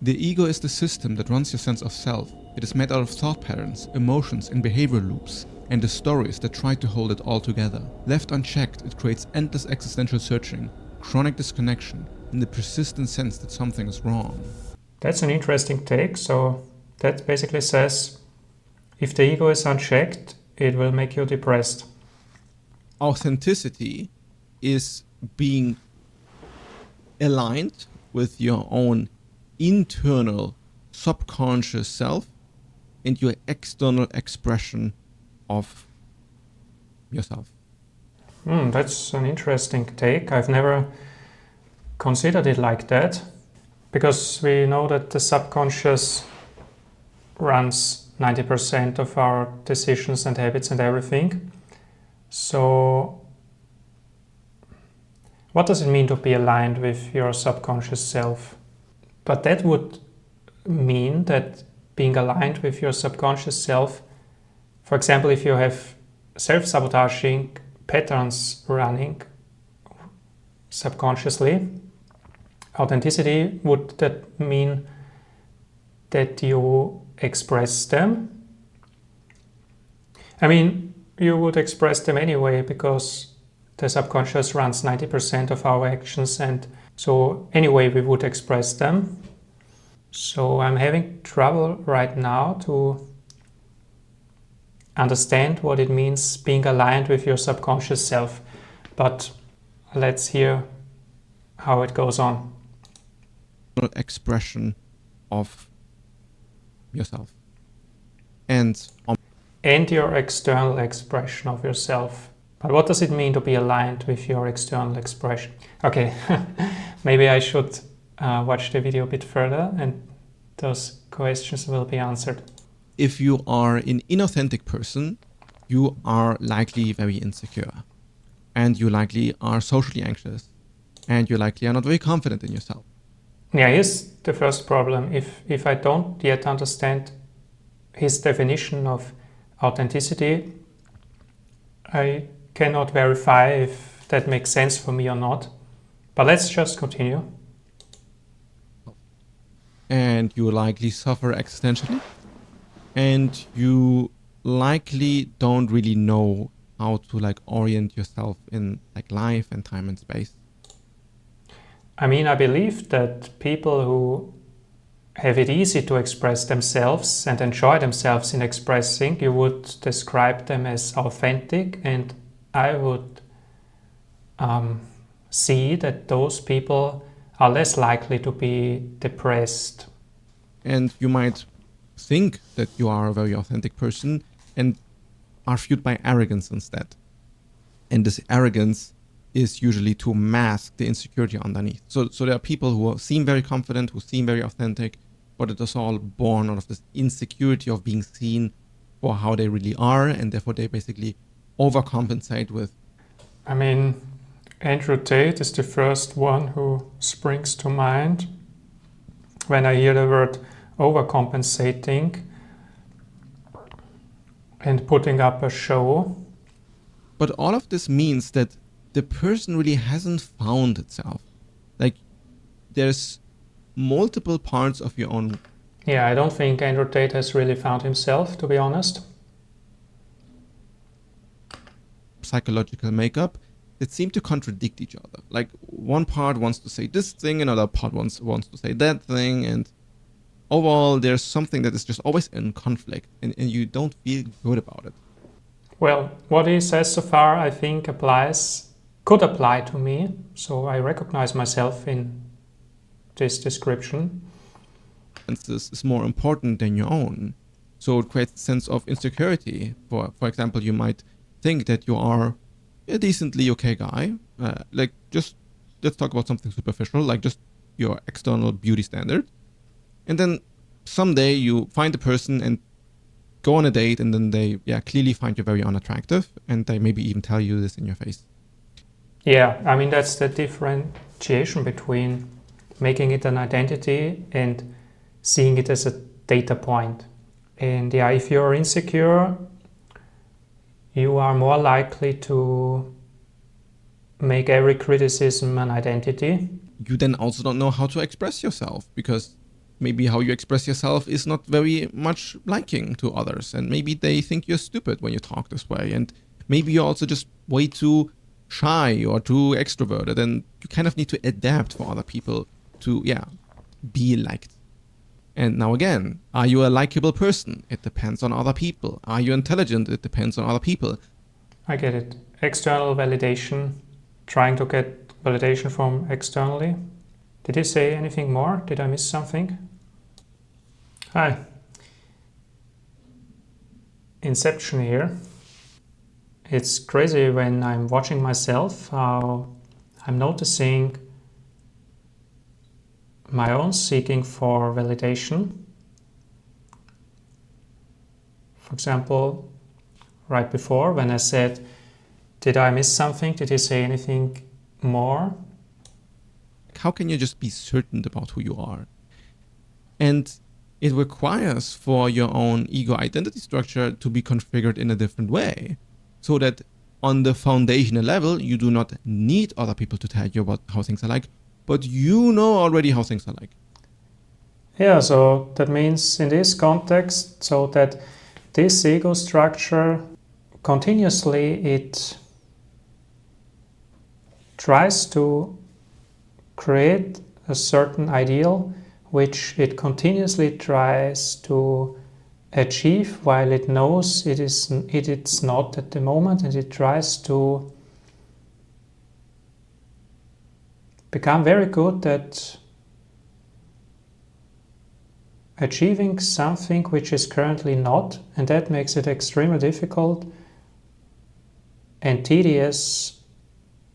The ego is the system that runs your sense of self. It is made out of thought patterns, emotions, and behavior loops, and the stories that try to hold it all together. Left unchecked, it creates endless existential searching, chronic disconnection, and the persistent sense that something is wrong. That's an interesting take. So that basically says if the ego is unchecked, it will make you depressed. Authenticity is being aligned with your own internal subconscious self and your external expression of yourself. That's an interesting take. I've never considered it like that, because we know that the subconscious runs 90% of our decisions and habits and everything. So what does it mean to be aligned with your subconscious self? But that would mean that being aligned with your subconscious self, for example, if you have self-sabotaging patterns running subconsciously, authenticity, would that mean that you express them? I mean, you would express them anyway, because the subconscious runs 90% of our actions, and so anyway we would express them. So I'm having trouble right now to understand what it means being aligned with your subconscious self, but let's hear how it goes on. Expression of yourself and your external expression of yourself. But what does it mean to be aligned with your external expression? Okay, maybe I should watch the video a bit further and those questions will be answered. If you are an inauthentic person, you are likely very insecure, and you likely are socially anxious, and you likely are not very confident in yourself. Yeah, here's the first problem. If I don't yet understand his definition of authenticity, I cannot verify if that makes sense for me or not. But let's just continue. And you likely suffer existentially, and you likely don't really know how to orient yourself in life and time and space. I mean, I believe that people who have it easy to express themselves and enjoy themselves in expressing, you would describe them as authentic, and I would see that those people are less likely to be depressed. And you might think that you are a very authentic person and are fueled by arrogance instead. And this arrogance is usually to mask the insecurity underneath. So there are people who seem very confident, who seem very authentic, but it is all born out of this insecurity of being seen for how they really are, and therefore they basically overcompensate with. I mean, Andrew Tate is the first one who springs to mind when I hear the word overcompensating and putting up a show. But all of this means that the person really hasn't found itself. There's multiple parts of your own. Yeah, I don't think Andrew Tate has really found himself, to be honest. Psychological makeup that seem to contradict each other. One part wants to say this thing, another part wants to say that thing, and overall there's something that is just always in conflict, and you don't feel good about it. Well, what he says so far, I think could apply to me, so I recognize myself in this description. And this is more important than your own, so it creates a sense of insecurity. For example, you might think that you are a decently okay guy, just let's talk about something superficial, just your external beauty standard, and then someday you find a person and go on a date, and then they clearly find you very unattractive, and they maybe even tell you this in your face. Yeah, I mean, that's the differentiation between making it an identity and seeing it as a data point. And yeah, if you're insecure, you are more likely to make every criticism an identity. You then also don't know how to express yourself, because maybe how you express yourself is not very much liking to others, and maybe they think you're stupid when you talk this way, and maybe you're also just way too shy or too extroverted, and you kind of need to adapt for other people to, be liked. And now again, are you a likable person? It depends on other people. Are you intelligent? It depends on other people. I get it. External validation, trying to get validation from externally. Did you say anything more? Did I miss something? Hi. Inception here. It's crazy when I'm watching myself, how I'm noticing my own seeking for validation. For example, right before when I said, did I miss something? Did he say anything more? How can you just be certain about who you are? And it requires for your own ego identity structure to be configured in a different way, so that on the foundational level, you do not need other people to tell you about how things are like, but you know already how things are like. Yeah, so that means in this context, so that this ego structure continuously it tries to create a certain ideal which it continuously tries to achieve while it knows it's not at the moment, and it tries to become very good at achieving something which is currently not, and that makes it extremely difficult and tedious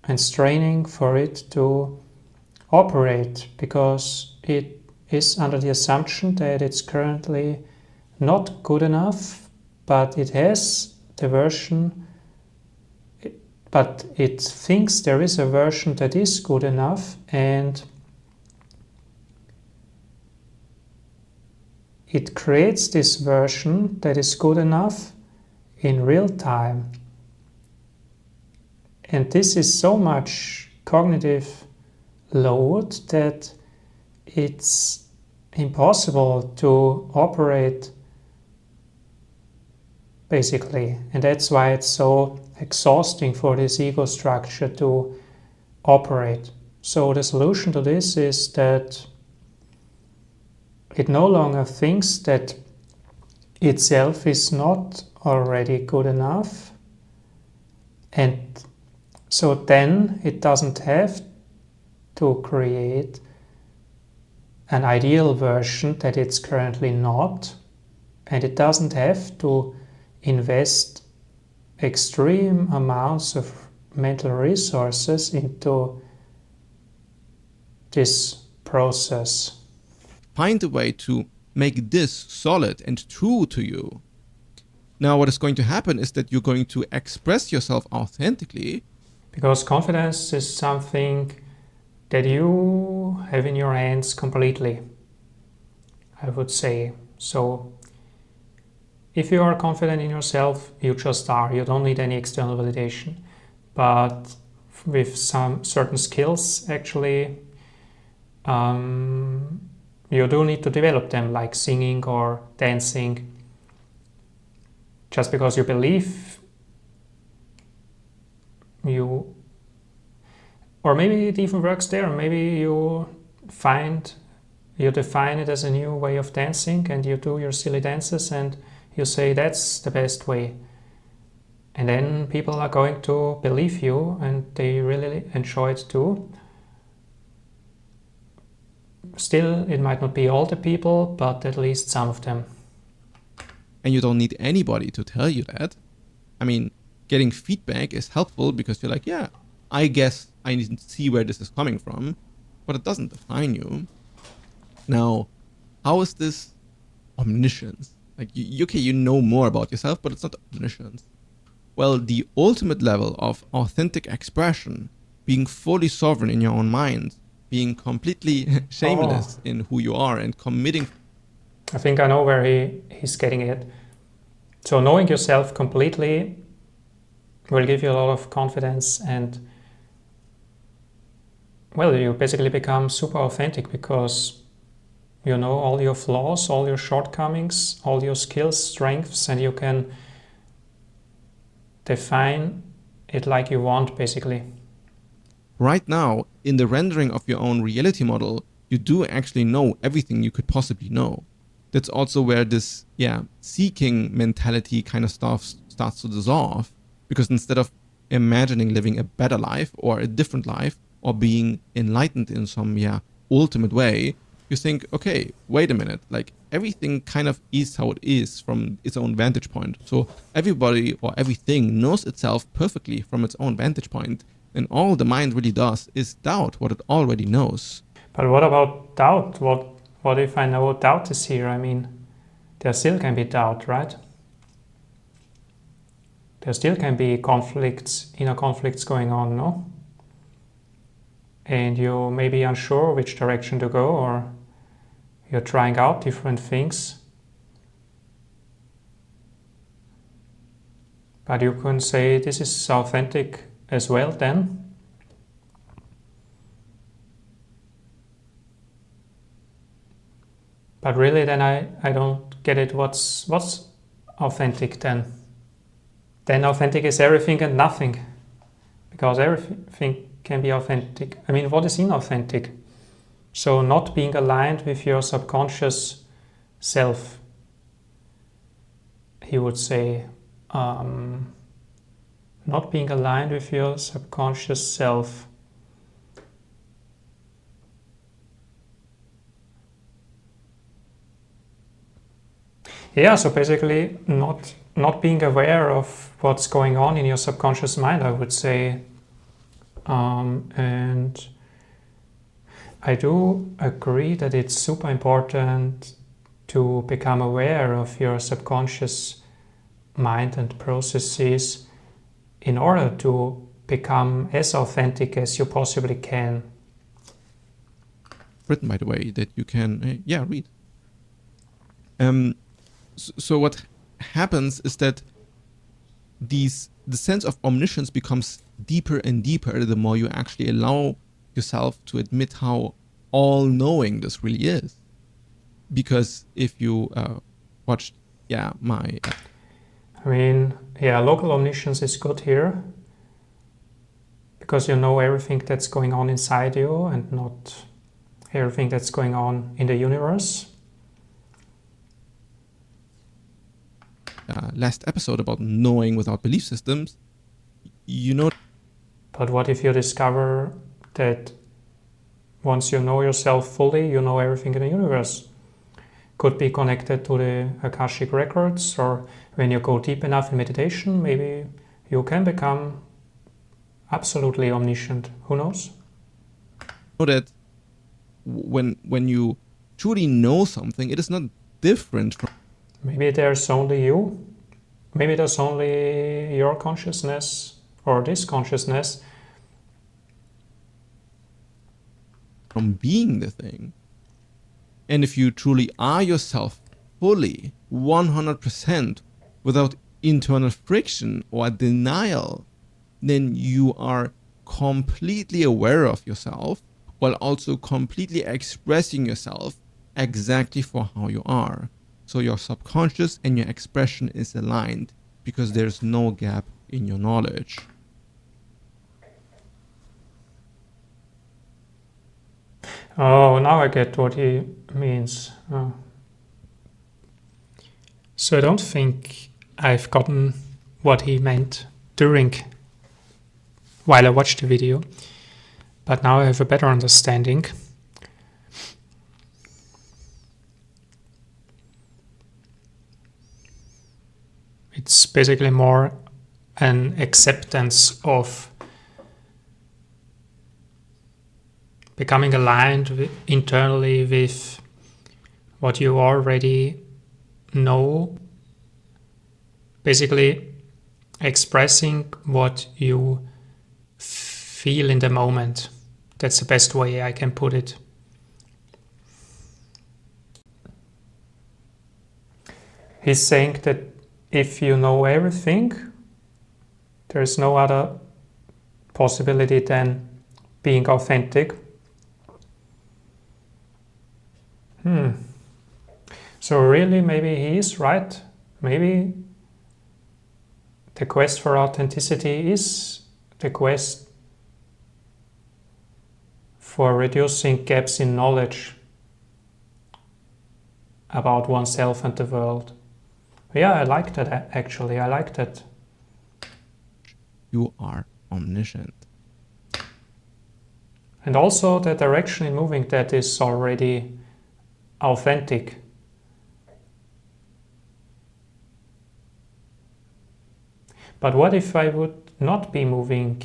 and straining for it to operate, because it is under the assumption that it's currently not good enough, but it has the version, but it thinks there is a version that is good enough, and it creates this version that is good enough in real time. And this is so much cognitive load that it's impossible to operate, basically. And that's why it's so exhausting for this ego structure to operate. So the solution to this is that it no longer thinks that itself is not already good enough, and so then it doesn't have to create an ideal version that it's currently not, and it doesn't have to invest extreme amounts of mental resources into this process. Find a way to make this solid and true to you. Now, what is going to happen is that you're going to express yourself authentically. Because confidence is something that you have in your hands completely, I would say. So if you are confident in yourself, you just are. You don't need any external validation. But with some certain skills, actually, you do need to develop them, like singing or dancing. Just because you believe you, or maybe it even works there. Maybe you define it as a new way of dancing, and you do your silly dances and you say that's the best way. And then people are going to believe you, and they really enjoy it too. Still, it might not be all the people, but at least some of them. And you don't need anybody to tell you that. I mean, getting feedback is helpful because you're like, yeah, I guess I need to see where this is coming from, but it doesn't define you. Now, how is this omniscience? Like, you know more about yourself, but it's not omniscience. Well, the ultimate level of authentic expression, being fully sovereign in your own mind, being completely shameless in who you are and committing. I think I know where he's getting it. So knowing yourself completely will give you a lot of confidence, and well, you basically become super authentic, because You know all your flaws, all your shortcomings, all your skills, strengths, and you can define it like you want, basically. Right now, in the rendering of your own reality model, you do actually know everything you could possibly know. That's also where this, seeking mentality kind of stuff starts to dissolve. Because instead of imagining living a better life or a different life or being enlightened in some, ultimate way, you think, okay, wait a minute, like everything kind of is how it is from its own vantage point. So everybody or everything knows itself perfectly from its own vantage point. And all the mind really does is doubt what it already knows. But what about doubt? What if I know doubt is here? I mean, there still can be doubt, right? There still can be conflicts, inner conflicts going on, no? And you may be unsure which direction to go, or you're trying out different things. But you can say this is authentic as well then. But really then I don't get it. What's authentic then? Then authentic is everything and nothing. Because everything can be authentic. I mean, what is inauthentic? So not being aligned with your subconscious self, he would say. Not being aligned with your subconscious self. Yeah, so basically not being aware of what's going on in your subconscious mind, I would say. And I do agree that it's super important to become aware of your subconscious mind and processes in order to become as authentic as you possibly can. Written, by the way, that you can, read. So what happens is that the sense of omniscience becomes deeper and deeper the more you actually allow yourself to admit how all-knowing this really is. Because if you watched, my... I mean, local omniscience is good here because you know everything that's going on inside you and not everything that's going on in the universe. Last episode about knowing without belief systems, you know. But what if you discover that once you know yourself fully, you know everything in the universe? Could be connected to the Akashic records, or when you go deep enough in meditation, maybe you can become absolutely omniscient. Who knows? Know that when you truly know something, it is not different from... Maybe there's only you. Maybe there's only your consciousness or this consciousness. From being the thing. And if you truly are yourself fully, 100%, without internal friction or denial, then you are completely aware of yourself while also completely expressing yourself exactly for how you are. So your subconscious and your expression is aligned because there's no gap in your knowledge. Oh, now I get what he means. Oh. So I don't think I've gotten what he meant while I watched the video, but now I have a better understanding. It's basically more an acceptance of becoming aligned internally with what you already know, basically expressing what you feel in the moment. That's the best way I can put it. He's saying that if you know everything, there's no other possibility than being authentic. So really, maybe he is right. Maybe the quest for authenticity is the quest for reducing gaps in knowledge about oneself and the world. Yeah, I like that actually. I like that. You are omniscient. And also the direction in moving that is already authentic. But what if I would not be moving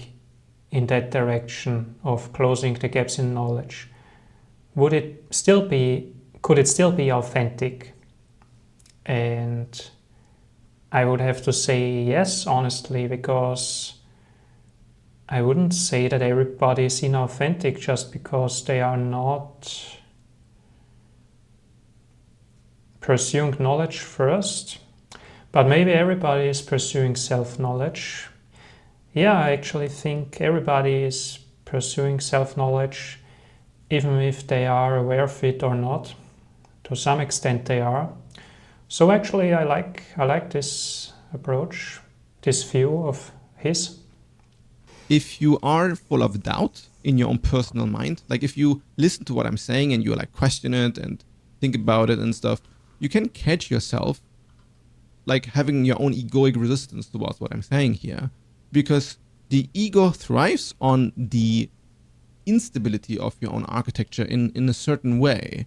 in that direction of closing the gaps in knowledge? Could it still be authentic? And I would have to say yes, honestly, because I wouldn't say that everybody is inauthentic just because they are not pursuing knowledge first. But maybe everybody is pursuing self-knowledge. Yeah, I actually think everybody is pursuing self-knowledge, even if they are aware of it or not. To some extent they are. So actually I like this approach, this view of his. If you are full of doubt in your own personal mind, like if you listen to what I'm saying and you like question it and think about it and stuff, you can catch yourself like having your own egoic resistance towards what I'm saying here, because the ego thrives on the instability of your own architecture in a certain way.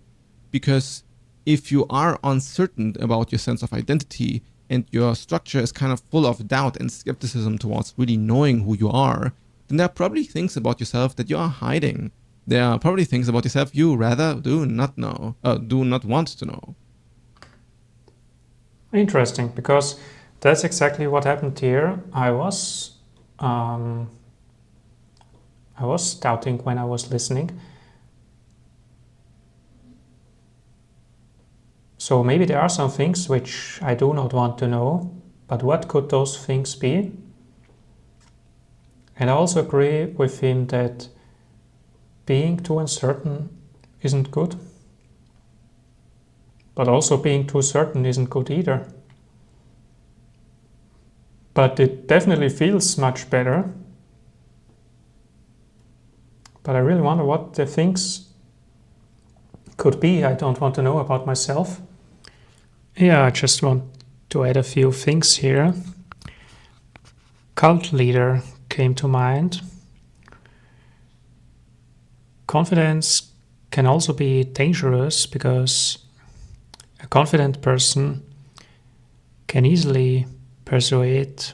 Because if you are uncertain about your sense of identity and your structure is kind of full of doubt and skepticism towards really knowing who you are, then there are probably things about yourself that you are hiding. There are probably things about yourself you rather do not want to know. Interesting, because that's exactly what happened here. I was doubting when I was listening. So maybe there are some things which I do not want to know, but what could those things be? And I also agree with him that being too uncertain isn't good. But also being too certain isn't good either. But it definitely feels much better. But I really wonder what the things could be I don't want to know about myself. Yeah, I just want to add a few things here. Cult leader came to mind. Confidence can also be dangerous because a confident person can easily persuade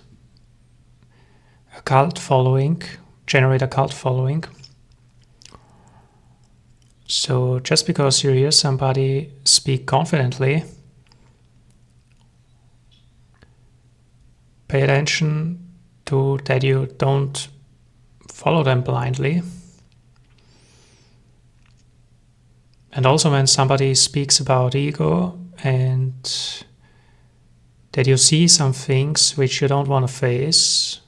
a cult following, generate a cult following. So just because you hear somebody speak confidently, pay attention to that you don't follow them blindly. And also when somebody speaks about ego and that you see some things which you don't want to face,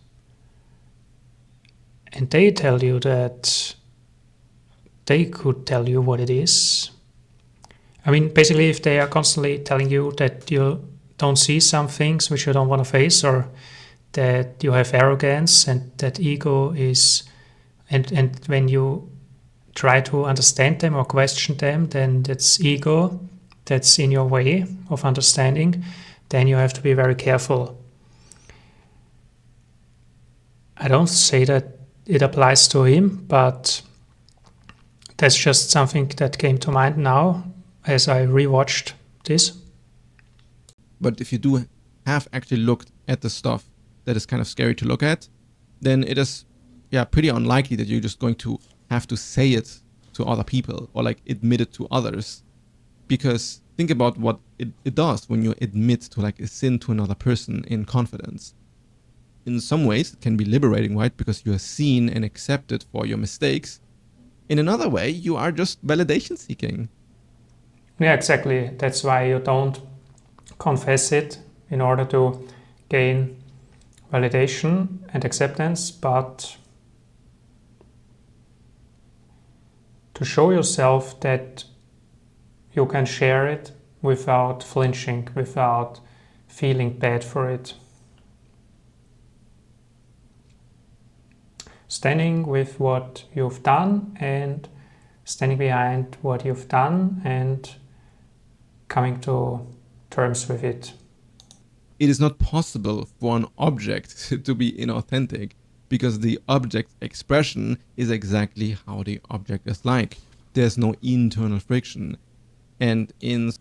and they tell you that they could tell you what it is. I mean, basically, if they are constantly telling you that you don't see some things which you don't want to face, or that you have arrogance and that ego is, and when you try to understand them or question them, then that's ego that's in your way of understanding, then you have to be very careful. I don't say that it applies to him, but that's just something that came to mind now as I rewatched this. But if you do have actually looked at the stuff that is kind of scary to look at, then it is pretty unlikely that you're just going to have to say it to other people or like admit it to others. Because think about what it does when you admit to like a sin to another person in confidence. In some ways it can be liberating, right? Because you are seen and accepted for your mistakes. In another way, you are just validation seeking. Yeah, exactly. That's why you don't confess it in order to gain validation and acceptance, but to show yourself that you can share it without flinching, without feeling bad for it. Standing with what you've done and standing behind what you've done and coming to terms with it. It is not possible for an object to be inauthentic because the object's expression is exactly how the object is like. There's no internal friction. And in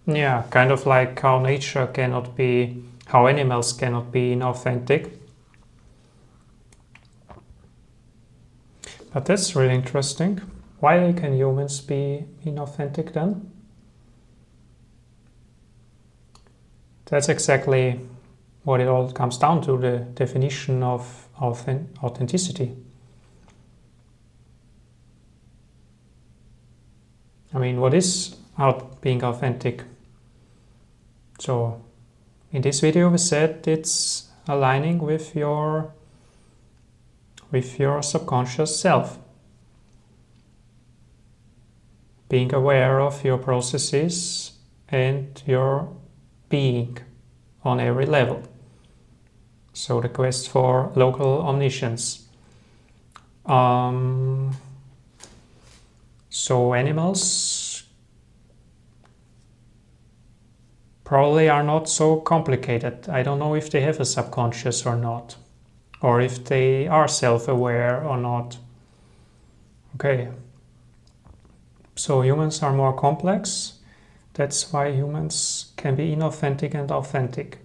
yeah, kind of like how nature cannot be, how animals cannot be inauthentic. But that's really interesting. Why can humans be inauthentic then? That's exactly what it all comes down to, the definition of authenticity. I mean, what is being authentic? So, in this video we said it's aligning with your subconscious self. Being aware of your processes and your being on every level. So the quest for local omniscience. So animals probably are not so complicated. I don't know if they have a subconscious or not, or if they are self-aware or not. Okay. So humans are more complex. That's why humans can be inauthentic and authentic.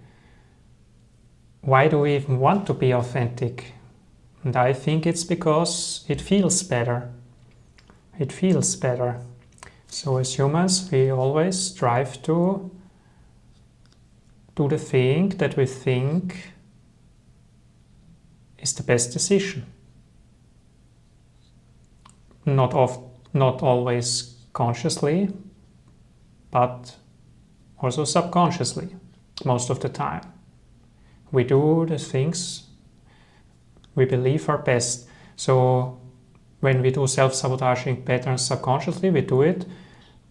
Why do we even want to be authentic? And I think it's because it feels better. It feels better. So as humans, we always strive to do the thing that we think is the best decision. Not always consciously, but also subconsciously, most of the time. We do the things we believe are best. So when we do self-sabotaging patterns subconsciously, we do it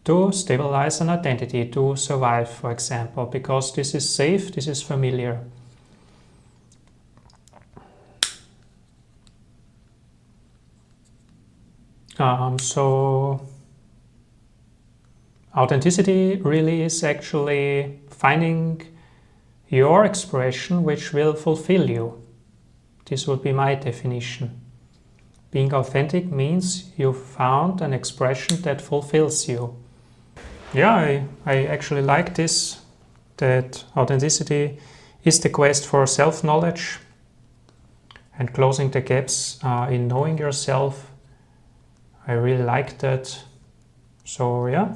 to stabilize an identity, to survive, for example, because this is safe, this is familiar. So authenticity really is actually finding your expression which will fulfill you. This would be my definition. Being authentic means you found an expression that fulfills you. Yeah, I actually like this, that authenticity is the quest for self-knowledge and closing the gaps in knowing yourself. I really like that. So yeah.